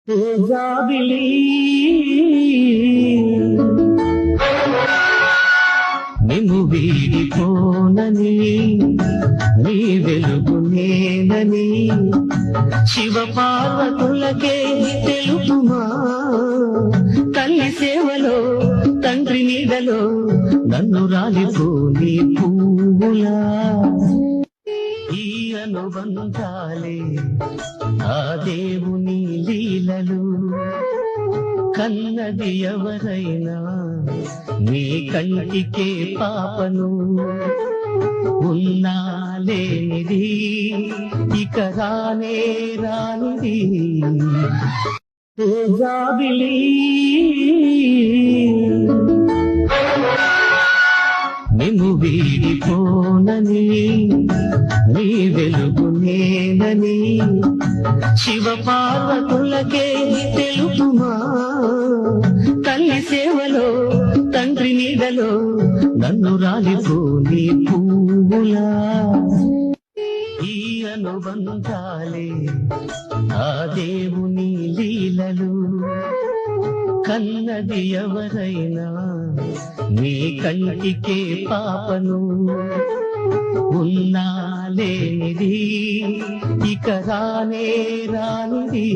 జాబిలి నిన్ను వీడిపోనని నీ వెలుగు నేనని శివ పార్వతులకే తెలుపుమా తల్లి సేవలో తండ్రి నీడలో నన్ను రాలిపోని పువ్వులా ఈ అనుబంధాలే ఆ దేవుని లీలలు కన్నది ఎవరైనా నీ కంటికే పాపను ఉన్నా లేనిది ఇక రానే రానిది జాబిలి నిన్ను వీడిపోనని నీ వెలుగు నేనని శివ పార్వతులకే తెలుపుమా తల్లి సేవలో తండ్రి నీడలో నన్ను రాలిపోని పువ్వులా ఈ అనుబంధాలే ఆ దేవుని లీలలు కన్నది ఎవరైనా నీ కంటికే పాపను ఉన్నా లేనిది ఇక రానే రానిది